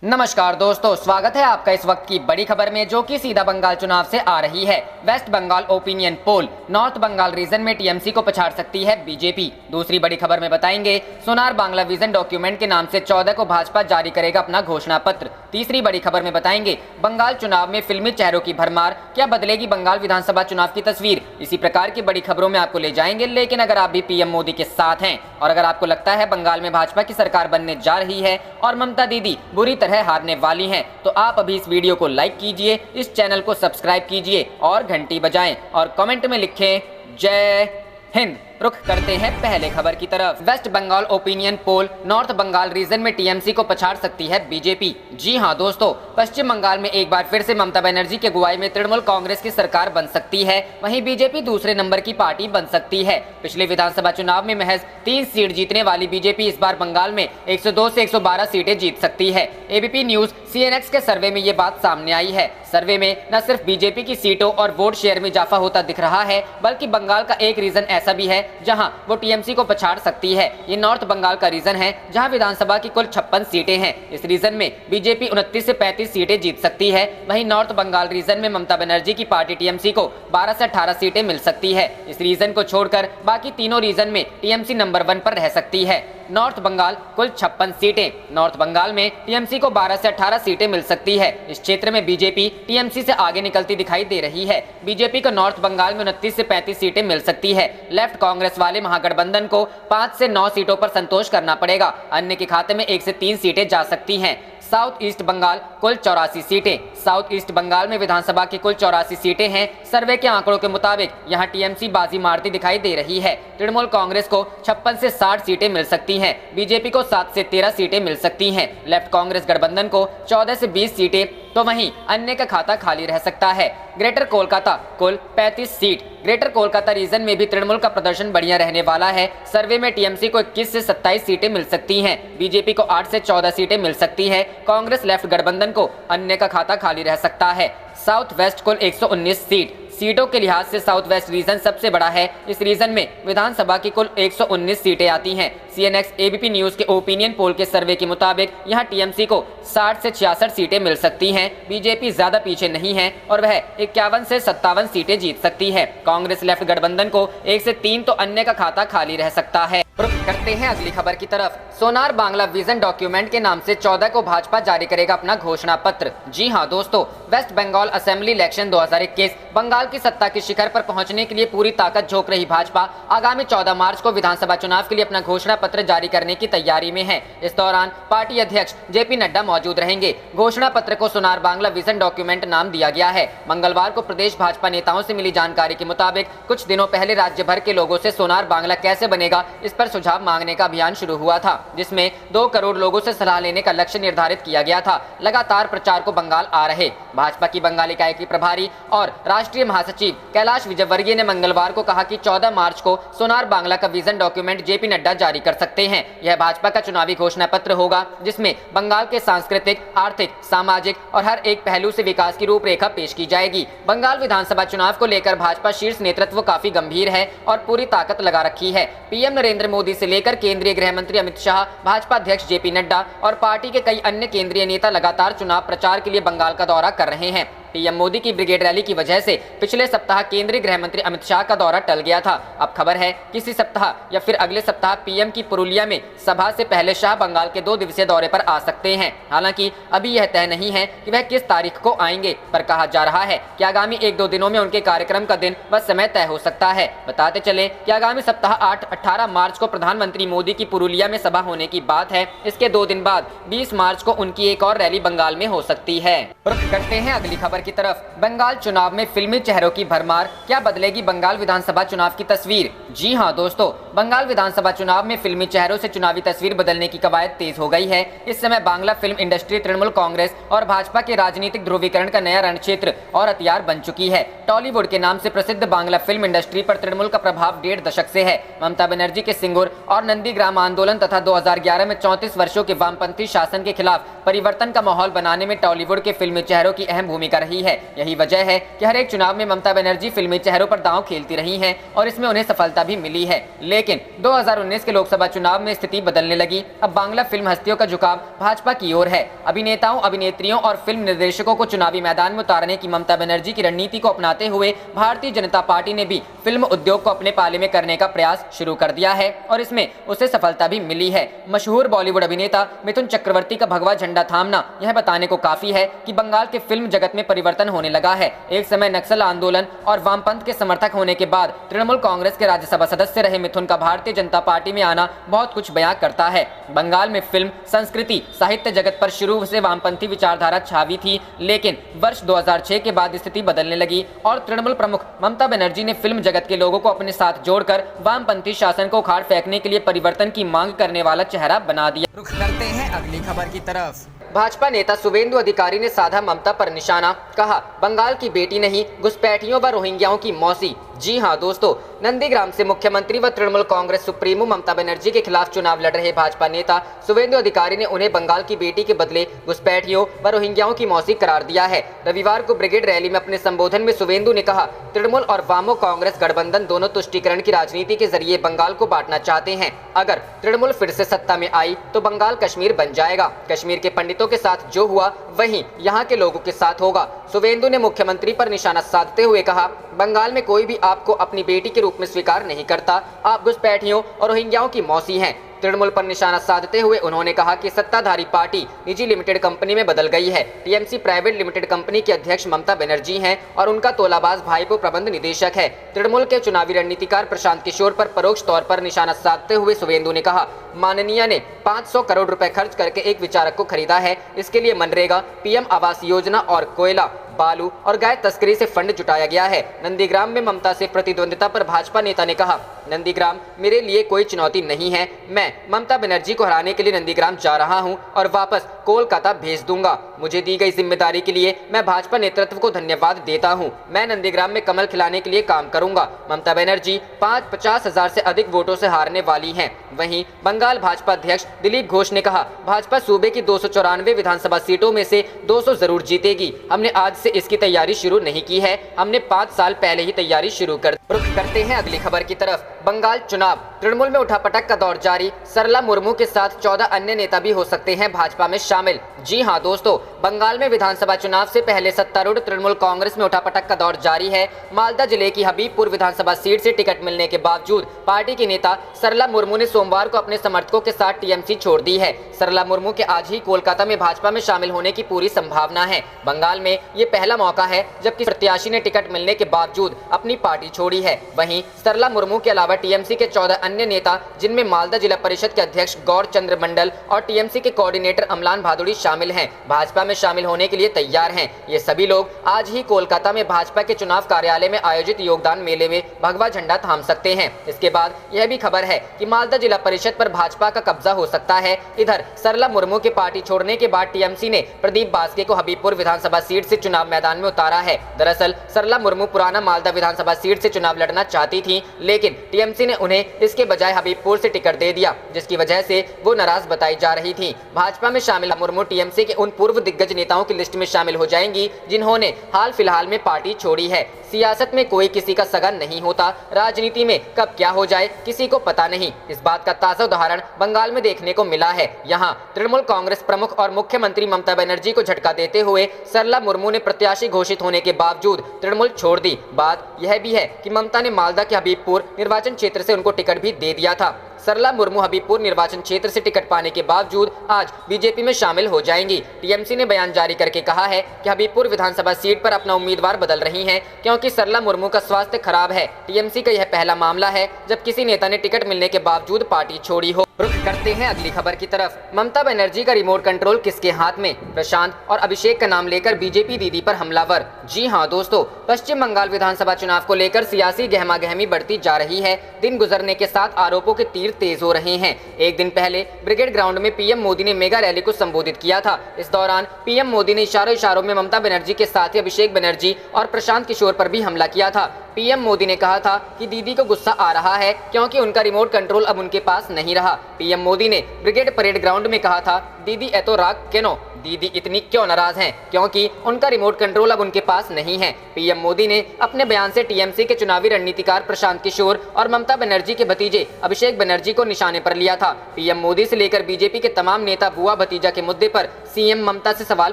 नमस्कार दोस्तों, स्वागत है आपका इस वक्त की बड़ी खबर में, जो कि सीधा बंगाल चुनाव से आ रही है। West Bengal opinion poll, north Bengal region में टीएमसी को पछाड़ सकती है बीजेपी। दूसरी बड़ी खबर में बताएंगे, सोनार बांग्ला विजन डॉक्यूमेंट के नाम से 14 को भाजपा जारी करेगा अपना घोषणा पत्र। तीसरी बड़ी खबर में बताएंगे, बंगाल चुनाव में फिल्मी चेहरों की भरमार, क्या बदलेगी बंगाल विधानसभा चुनाव की तस्वीर। इसी प्रकार की बड़ी खबरों में आपको ले जाएंगे। लेकिन अगर आप भी पीएम मोदी के साथ हैं और अगर आपको लगता है बंगाल में भाजपा की सरकार बनने जा रही है और ममता दीदी बुरी तरह हारने वाली हैं, तो आप अभी इस वीडियो को लाइक कीजिए, इस चैनल को सब्सक्राइब कीजिए और घंटी बजाएं और कमेंट में लिखें जय हिंद। रुख करते हैं पहले खबर की तरफ। West Bengal opinion poll, north Bengal region में टीएमसी को पछाड़ सकती है बीजेपी। जी हां दोस्तों, पश्चिम बंगाल में एक बार फिर से ममता बनर्जी की अगुवाई में तृणमूल कांग्रेस की सरकार बन सकती है। वहीं बीजेपी दूसरे नंबर की पार्टी बन सकती है। पिछले विधानसभा चुनाव में महज 3 सीट जीतने वाली बीजेपी इस बार बंगाल में 102 से 112 सीटें जीत सकती है। एबीपी न्यूज सीएनएक्स के सर्वे में ये बात सामने आई है। सर्वे में न सिर्फ बीजेपी की सीटों और वोट शेयर में इजाफा होता दिख रहा है, बल्कि बंगाल का एक रीजन ऐसा भी है जहां वो टीएमसी को पछाड़ सकती है। ये नॉर्थ बंगाल का रीजन है, जहां विधानसभा की कुल 56 सीटें हैं। इस रीजन में बीजेपी 29 से 35 सीटें जीत सकती है। वहीं नॉर्थ बंगाल रीजन में ममता बनर्जी की पार्टी टीएमसी को 12 से 18 सीटें मिल सकती है। इस रीजन को छोड़कर बाकी तीनों रीजन में टीएमसी नंबर 1 पर रह सकती है। नॉर्थ बंगाल कुल 56 सीटें, नॉर्थ बंगाल में टीएमसी को 12 से 18 सीटें मिल सकती है। इस क्षेत्र में बीजेपी टीएमसी से आगे निकलती दिखाई दे रही है। बीजेपी को नॉर्थ बंगाल में 29 से 35 सीटें मिल सकती है। लेफ्ट कांग्रेस वाले महागठबंधन को 5 से 9 सीटों पर संतोष करना पड़ेगा। अन्य के खाते में 1 से 3 सीटें जा सकती हैं। साउथ ईस्ट बंगाल कुल 84 सीटें, साउथ ईस्ट बंगाल में विधानसभा की कुल 84 सीटें हैं। सर्वे के आंकड़ों के मुताबिक यहां टीएमसी बाजी मारती दिखाई दे रही है। तृणमूल कांग्रेस को 56 से 60 सीटें मिल सकती हैं। बीजेपी को 7 से 13 सीटें मिल सकती हैं। लेफ्ट कांग्रेस गठबंधन को 14 से 20 सीटें, तो वहीं अन्य का खाता खाली रह सकता है। ग्रेटर कोलकाता कुल 35 सीट, ग्रेटर कोलकाता रीजन में भी तृणमूल का प्रदर्शन बढ़िया रहने वाला है। सर्वे में टीएमसी को 21 से 27 सीटें मिल सकती हैं। बीजेपी को 8 से 14 सीटें मिल सकती है। कांग्रेस लेफ्ट गठबंधन को अन्य का खाता खाली रह सकता है। साउथ वेस्ट कुल 119 सीटों के लिहाज से साउथ वेस्ट रीजन सबसे बड़ा है। इस रीजन में विधानसभा की कुल 119 सीटें आती हैं। सीएनएक्स एबीपी न्यूज के ओपिनियन पोल के सर्वे के मुताबिक यहां टीएमसी को 60 से 66 सीटें मिल सकती हैं। बीजेपी ज्यादा पीछे नहीं है और वह 51 से 57 सीटें जीत सकती है। कांग्रेस लेफ्ट गठबंधन को 1 से 3, तो अन्य का खाता खाली रह सकता है। रुख करते हैं अगली खबर की तरफ। सोनार बांग्ला विजन डॉक्यूमेंट के नाम से 14 को भाजपा जारी करेगा अपना घोषणा पत्र। जी हां दोस्तों, west Bengal assembly election 2021, Bengal की सत्ता के शिखर पर पहुंचने के लिए पूरी ताकत झोंक रही भाजपा आगामी 14 मार्च को विधानसभा चुनाव के लिए अपना घोषणा पत्र जारी करने की तैयारी में है। इस दौरान पार्टी अध्यक्ष जेपी नड्डा मौजूद रहेंगे। घोषणा पत्र को सोनार बांग्ला विजन डॉक्यूमेंट नाम दिया गया है। मंगलवार को प्रदेश भाजपा नेताओं से मिली जानकारी के मुताबिक कुछ दिनों पहले राज्य भर के लोगों से सोनार बांग्ला कैसे बनेगा इस पर सुझाव मांगने का अभियान शुरू हुआ था, जिसमें 2 करोड़ लोगों से सलाह लेने का लक्ष्य निर्धारित किया गया था। लगातार प्रचार को बंगाल आ रहे भाजपा की बंगाल इकाई की प्रभारी और राष्ट्रीय महासचिव कैलाश विजयवर्गीय ने मंगलवार को कहा कि 14 मार्च को सोनार बांग्ला का विजन डॉक्यूमेंट जेपी नड्डा जारी कर सकते हैं। यह भाजपा का चुनावी घोषणा पत्र होगा, जिसमें बंगाल के सांस्कृतिक, आर्थिक, सामाजिक और हर एक पहलू से विकास की रूपरेखा पेश की जाएगी। बंगाल विधानसभा चुनाव को लेकर भाजपा शीर्ष नेतृत्व काफी गंभीर है और पूरी ताकत लगा रखी है। पीएम नरेंद्र मोदी से लेकर केंद्रीय गृह मंत्री अमित शाह, भाजपा अध्यक्ष जेपी नड्डा और पार्टी के कई अन्य केंद्रीय नेता लगातार चुनाव प्रचार के लिए बंगाल का दौरा कर रहे हैं। पीएम मोदी की ब्रिगेड रैली की वजह से पिछले सप्ताह केंद्रीय गृह मंत्री अमित शाह का दौरा टल गया था। अब खबर है कि इसी सप्ताह या फिर अगले सप्ताह पीएम की पुरुलिया में सभा से पहले शाह बंगाल के 2 दिवसीय दौरे पर आ सकते हैं। हालांकि अभी यह तय नहीं है कि वह किस तारीख को आएंगे, पर कहा जा रहा है कि आगामी 1-2 दिनों में उनके कार्यक्रम का दिन व समय तय हो सकता है। बताते चले कि आगामी सप्ताह 18 मार्च को प्रधानमंत्री मोदी की पुरुलिया में सभा होने की बात है। इसके 2 दिन बाद 20 मार्च को उनकी एक और रैली बंगाल में हो सकती है। रुख करते हैं अगली खबर की तरफ। बंगाल चुनाव में फिल्मी चेहरों की भरमार, क्या बदलेगी बंगाल विधानसभा चुनाव की तस्वीर। जी हां दोस्तों, बंगाल विधानसभा चुनाव में फिल्मी चेहरों से चुनावी तस्वीर बदलने की कवायद तेज हो गई है। इस समय बांग्ला फिल्म इंडस्ट्री तृणमूल कांग्रेस और भाजपा के राजनीतिक ध्रुवीकरण का नया रणक्षेत्र और हथियार बन चुकी है। टॉलीवुड के नाम से प्रसिद्ध बांग्ला फिल्म इंडस्ट्री पर तृणमूल का प्रभाव 1.5 दशक से है। ममता बनर्जी के सिंगूर और नंदीग्राम आंदोलन तथा 2011 में 34 वर्षों के वामपंथी शासन के खिलाफ परिवर्तन का माहौल बनाने में टॉलीवुड के फिल्मी चेहरों की अहम भूमिका रही है। यही वजह है कि हर एक चुनाव में ममता बनर्जी फिल्मी चेहरों पर दांव खेलती रही हैं और इसमें उन्हें सफलता भी मिली है। लेकिन 2019 के लोकसभा चुनाव में स्थिति बदलने लगी। अब बांग्ला फिल्म हस्तियों का झुकाव भाजपा की ओर है। अभिनेताओं, अभिनेत्रियों और फिल्म निर्देशकों को चुनावी मैदान में उतारने की ममता बनर्जी की रणनीति को अपनाते हुए भारतीय जनता पार्टी ने भी फिल्म उद्योग को अपने पाले में करने का प्रयास शुरू कर दिया है और इसमें उसे सफलता भी मिली है। मशहूर बॉलीवुड अभिनेता मिथुन चक्रवर्ती का भगवा झंडा थामना यह बताने को काफी है कि बंगाल के फिल्म जगत में परिवर्तन होने लगा है। एक समय नक्सल आंदोलन और वामपंथ के समर्थक होने के बाद तृणमूल कांग्रेस के राज्यसभा सदस्य रहे मिथुन का भारतीय जनता पार्टी में आना बहुत कुछ बयां करता है। बंगाल में फिल्म, संस्कृति, साहित्य जगत पर शुरू से वामपंथी विचारधारा छावी थी, लेकिन वर्ष 2006 के बाद स्थिति बदलने लगी और तृणमूल प्रमुख ममता बनर्जी ने फिल्म जगत के लोगों को अपने साथ जोड़कर वामपंथी शासन को उखाड़ फेंकने के लिए परिवर्तन की मांग करने वाला चेहरा बना दिया। रुख करते हैं अगली खबर की तरफ। भाजपा नेता शुवेंदु अधिकारी ने साधा ममता पर निशाना, कहा बंगाल की बेटी नहीं, घुसपैठियों व रोहिंग्याओं की मौसी। जी हां दोस्तों, नंदीग्राम से मुख्यमंत्री व तृणमूल कांग्रेस सुप्रीमो ममता बनर्जी के खिलाफ चुनाव लड़ रहे भाजपा नेता शुवेंदु अधिकारी ने उन्हें बंगाल की बेटी के बदले घुसपैठियों व रोहिंग्याओं की मौसी करार दिया है। रविवार को ब्रिगेड रैली में अपने संबोधन में शुवेंदु ने कहा, तृणमूल और वामो कांग्रेस गठबंधन दोनों तुष्टीकरण की राजनीति के जरिए बंगाल को बांटना चाहते हैं। अगर तृणमूल फिर से सत्ता में आई तो बंगाल कश्मीर बन जाएगा। कश्मीर के पंडितों के साथ जो हुआ वही यहाँ के लोगों के साथ होगा। शुवेंदु ने मुख्यमंत्री पर निशाना साधते हुए कहा, बंगाल में कोई भी आपको अपनी बेटी के रूप में स्वीकार नहीं करता। आप घुसपैठियों और रोहिंग्याओं की मौसी हैं। तृणमूल पर निशाना साधते हुए उन्होंने कहा कि सत्ताधारी पार्टी निजी लिमिटेड कंपनी में बदल गई है। टीएमसी प्राइवेट लिमिटेड कंपनी के अध्यक्ष ममता बनर्जी हैं और उनका तोलाबाज भाईपो प्रबंध निदेशक है। तृणमूल के चुनावी रणनीतिकार प्रशांत किशोर पर परोक्ष तौर पर निशाना साधते हुए शुवेंदु ने कहा, माननीय ने 500 करोड़ रुपए खर्च करके एक विचारक को खरीदा है। इसके लिए मनरेगा, पीएम आवास योजना और कोयला, बालू और गाय तस्करी से फंड जुटाया गया है। नंदीग्राम में ममता से प्रतिद्वंदिता पर भाजपा नेता ने कहा, नंदीग्राम मेरे लिए कोई चुनौती नहीं है। मैं ममता बनर्जी को हराने के लिए नंदीग्राम जा रहा हूं और वापस कोलकाता भेज दूंगा। मुझे दी गई जिम्मेदारी के लिए मैं भाजपा नेतृत्व को धन्यवाद देता हूं। मैं नंदीग्राम में कमल खिलाने के लिए काम करूंगा। ममता बनर्जी 50,000 से अधिक वोटों से हारने वाली हैं। वहीं बंगाल भाजपा अध्यक्ष दिलीप घोष ने कहा, भाजपा सूबे की 294 विधानसभा सीटों में से 200 जरूर जीतेगी। हमने आज से इसकी तैयारी शुरू नहीं की है, हमने 5 साल पहले ही तैयारी शुरू कर। रुख करते हैं अगली खबर की तरफ। बंगाल चुनाव, तृणमूल में उठापटक का दौर जारी। सरला मुर्मू के साथ 14 अन्य नेता भी हो सकते हैं भाजपा में शामिल। जी हां दोस्तों, बंगाल में विधानसभा चुनाव से पहले सत्तारूढ़ तृणमूल कांग्रेस में उठापटक का दौर जारी है। मालदा जिले की हबीबपुर विधानसभा सीट से टिकट मिलने के बावजूद पार्टी की नेता सरला मुर्मू ने सोमवार को अपने समर्थकों के साथ टीएमसी छोड़ दी है। सरला मुर्मू के आज ही कोलकाता में भाजपा में शामिल होने की पूरी संभावना है। बंगाल में ये पहला मौका है जबकि प्रत्याशी ने टिकट मिलने के बावजूद अपनी पार्टी छोड़ी है। वहीं सरला मुर्मू के अलावा टीएमसी के 14 अन्य नेता, जिनमें मालदा जिला परिषद के अध्यक्ष गौर चंद्र मंडल और टीएमसी के कोऑर्डिनेटर अमलान भादुड़ी शामिल हैं, भाजपा में शामिल होने के लिए तैयार हैं। ये सभी लोग आज ही कोलकाता में भाजपा के चुनाव कार्यालय में आयोजित योगदान मेले में भगवा झंडा थाम सकते हैं। इसके बाद यह भी खबर है कि मालदा जिला परिषद पर भाजपा का कब्जा हो सकता है। इधर सरला मुर्मू के पार्टी छोड़ने के बाद टीएमसी ने प्रदीप बास्के को हबीबपुर विधानसभा सीट से चुनाव मैदान में उतारा है। दरअसल सरला मुर्मू पुराना मालदा विधानसभा सीट से चुनाव लड़ना चाहती थी, लेकिन टीएमसी ने उन्हें इसके बजाय हबीबपुर से टिकट दे दिया, जिसकी वजह से वो नाराज बताई जा रही थी। भाजपा में शामिल मुर्मू टीएमसी के उन पूर्व दिग्गज नेताओं की लिस्ट में शामिल हो जाएंगी जिन्होंने हाल फिलहाल में पार्टी छोड़ी है। सियासत में कोई किसी का सगा नहीं होता, राजनीति में कब क्या हो जाए किसी को पता नहीं। इस बात का ताजा उदाहरण बंगाल में देखने को मिला है। यहाँ तृणमूल कांग्रेस प्रमुख और मुख्यमंत्री ममता बनर्जी को झटका देते हुए सरला मुर्मू ने प्रत्याशी घोषित होने के बावजूद तृणमूल छोड़ दी। बात यह भी है कि ममता ने मालदा के हबीबपुर निर्वाचन क्षेत्र से उनको टिकट भी दे दिया था। सरला मुर्मू हबीबपुर निर्वाचन क्षेत्र से टिकट पाने के बावजूद आज बीजेपी में शामिल हो जाएंगी। टीएमसी ने बयान जारी करके कहा है कि हबीबपुर विधानसभा सीट पर अपना उम्मीदवार बदल रही हैं क्योंकि सरला मुर्मू का स्वास्थ्य खराब है। टीएमसी का यह पहला मामला है जब किसी नेता ने टिकट मिलने के बावजूद पार्टी छोड़ी हो। रुख करते हैं अगली खबर की तरफ। ममता बनर्जी का रिमोट कंट्रोल किसके हाथ में? प्रशांत और अभिषेक का नाम लेकर बीजेपी दीदी पर हमलावर। जी हां दोस्तों, पश्चिम बंगाल विधानसभा चुनाव को लेकर सियासी गहमागहमी बढ़ती जा रही है। दिन गुजरने के साथ आरोपों के तीर तेज हो रहे हैं। एक दिन पहले ब्रिगेड ग्राउंड में पीएम मोदी ने मेगा रैली को संबोधित किया था। इस दौरान पीएम मोदी ने इशारों में ममता बनर्जी के साथ ही अभिषेक बनर्जी और प्रशांत किशोर पर भी हमला किया था। पीएम मोदी ने कहा था कि दीदी को गुस्सा आ रहा है क्योंकि उनका रिमोट कंट्रोल अब उनके पास नहीं रहा। पीएम मोदी ने ब्रिगेड परेड ग्राउंड में कहा था, दीदी एतो राग केनो, दीदी इतनी क्यों नाराज हैं? क्योंकि उनका रिमोट कंट्रोल अब उनके पास नहीं है। पीएम मोदी ने अपने बयान से टीएमसी के चुनावी रणनीतिकार प्रशांत किशोर और ममता बनर्जी के भतीजे अभिषेक बनर्जी को निशाने पर लिया था। पीएम मोदी से लेकर बीजेपी के तमाम नेता बुआ भतीजा के मुद्दे पर सीएम ममता से सवाल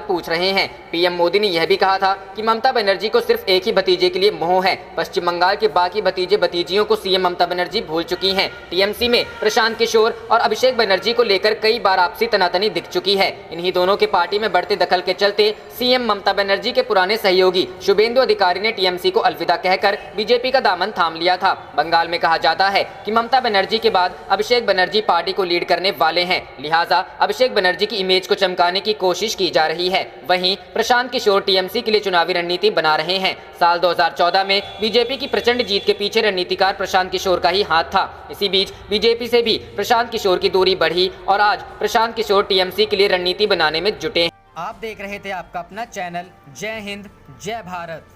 पूछ रहे हैं। पीएम मोदी ने यह भी कहा था कि ममता बनर्जी को सिर्फ एक ही भतीजे के लिए मोह है। पश्चिम बंगाल के बाकी भतीजे भतीजियों को सीएम ममता बनर्जी भूल चुकी हैं। टीएमसी में प्रशांत किशोर और अभिषेक बनर्जी को लेकर कई बार आपसी तनातनी दिख चुकी है। इन्हीं दोनों के पार्टी में बढ़ते दखल के चलते सीएम ममता बनर्जी के पुराने सहयोगी शुभेंदु अधिकारी ने टीएमसी को अलविदा कहकर बीजेपी का दामन थाम लिया था। बंगाल में कहा जाता है कि ममता बनर्जी के बाद अभिषेक बनर्जी पार्टी को लीड करने वाले हैं, लिहाजा अभिषेक बनर्जी की इमेज को चमकाने की कोशिश की जा रही है। वहीं प्रशांत किशोर टीएमसी के लिए चुनावी रणनीति बना रहे हैं। साल 2014 में बीजेपी की प्रचंड जीत के पीछे रणनीतिकार प्रशांत किशोर का ही हाथ था। इसी बीच बीजेपी से भी प्रशांत किशोर की दूरी बढ़ी और आज प्रशांत किशोर टीएमसी के लिए रणनीति बनाने में जुटे हैं। आप देख रहे थे आपका अपना चैनल जय हिंद जय भारत।